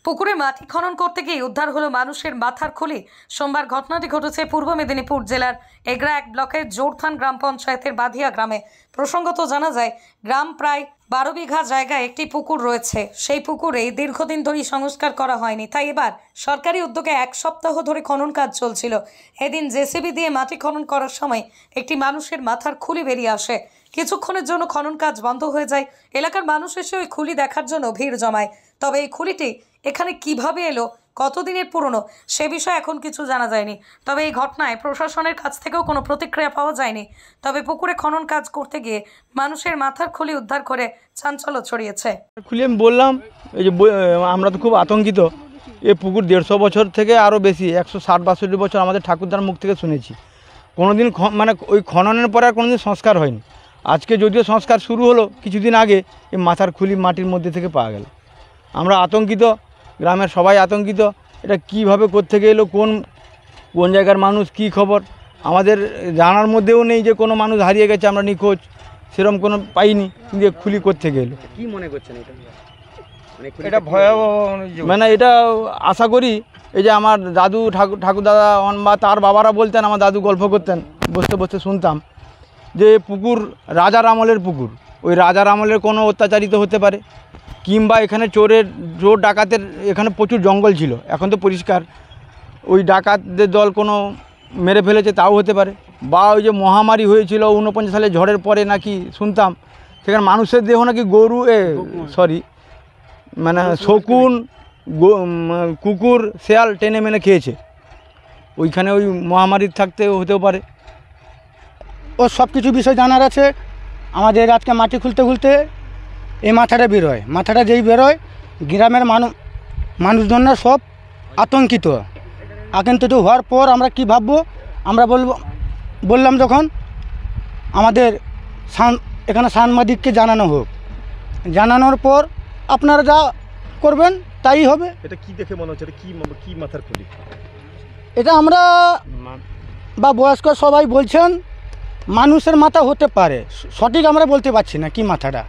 পুকুরে মাটি খনন করতে গিয়ে উদ্ধার হলো মানুষের মাথার খুলি। সোমবার ঘটনাটি ঘটেছে পূর্ব মেদিনীপুর জেলার এগরা 1 ব্লকের জোরথান গ্রাম পঞ্চায়েতের বাধিয়া গ্রামে। প্রসঙ্গত জানা যায়, গ্রাম প্রায় 12 বিঘা জায়গায় একটি পুকুর রয়েছে। সেই পুকুরে দীর্ঘদিন ধরে সংস্কার করা হয়নি, তাই এবার সরকারি উদ্যোগে 1 সপ্তাহ ধরে খনন কাজ চলছিল। এদিন জেসিবি দিয়ে মাটি খনন করার সময় একটি মানুষের মাথার খুলি বেরিয়ে আসে। কিছুক্ষণের জন্য খনন কাজ বন্ধ হয়ে যায়। এলাকার মানুষ এসে ওই খুলি দেখার জন্য ভিড় জমায়। তবে এই খুলিটি এখানে কিভাবে এলো, কতদিনের পুরনো, সে বিষয়ে এখন কিছু জানা যায়নি। তবে এই ঘটনায় প্রশাসনের কাছ থেকেও কোনো প্রতিক্রিয়া পাওয়া যায়নি। তবে পুকুরে খনন কাজ করতে গিয়ে মানুষের মাথার খুলি উদ্ধার করে চাঞ্চল্য ছড়িয়েছে। খুলি আমি বললাম, এই যে আমরা তো খুব আতঙ্কিত। এই পুকুর 150 বছর থেকে আরও বেশি, 160-62 বছর আমাদের ঠাকুরদার মুখ থেকে শুনেছি। কোনোদিন মানে ওই খননের পরে আর কোনোদিন সংস্কার হয়নি। আজকে যদিও সংস্কার শুরু হলো, কিছুদিন আগে এই মাথার খুলি মাটির মধ্যে থেকে পাওয়া গেল। আমরা আতঙ্কিত, গ্রামের সবাই আতঙ্কিত। এটা কিভাবে কোত্থেকে এলো, কোন জায়গার মানুষ, কি খবর আমাদের জানার মধ্যেও নেই যে কোনো মানুষ হারিয়ে গেছে, আমরা নিখোঁজ সেরকম কোনো পাইনি। কিন্তু খুলি কোত্থেকে এলো কি মনে করছেন এটা ভয়াবহ। মানে এটা আশা করি, এই যে আমার দাদু ঠাকুরদাদা বা তার বাবারা বলতেন, আমার দাদু গল্প করতেন, বসতে বসতে শুনতাম যে পুকুর রাজার আমলের পুকুর। ওই রাজার আমলের কোনো অত্যাচারিত হতে পারে, কিংবা এখানে চোর ডাকাতের এখানে প্রচুর জঙ্গল ছিল, এখন তো পরিষ্কার। ওই ডাকাতদের দল কোনো মেরে ফেলেছে, তাও হতে পারে। বা ওই যে মহামারী হয়েছিল 49 সালে ঝড়ের পরে, নাকি শুনতাম সেখানে মানুষের দেহ নাকি মানে শকুন, কুকুর, শেয়াল টেনে মেনে খেয়েছে। ওইখানে ওই মহামারীর থাকতে হতেও পারে। ও সব কিছু বিষয় জানার আছে। আমাদের আজকে মাটি খুলতে এই মাথাটা বেরোয়, মাথাটা যেই বেরোয় গ্রামের মানুষজনরা সব আতঙ্কিত হওয়ার পর আমরা কি ভাববো, আমরা বললাম যখন আমাদের এখানে সাংবাদিককে জানানো হোক, জানানোর পর আপনারা যা করবেন তাই হবে। এটা কি দেখে মনে হচ্ছে, এটা কি মাথার খুলি? এটা আমরা বা বয়স্ক সবাই বলছেন মানুষের মাথা হতে পারে, সঠিক আমরা বলতে পারছি না কি মাথাটা।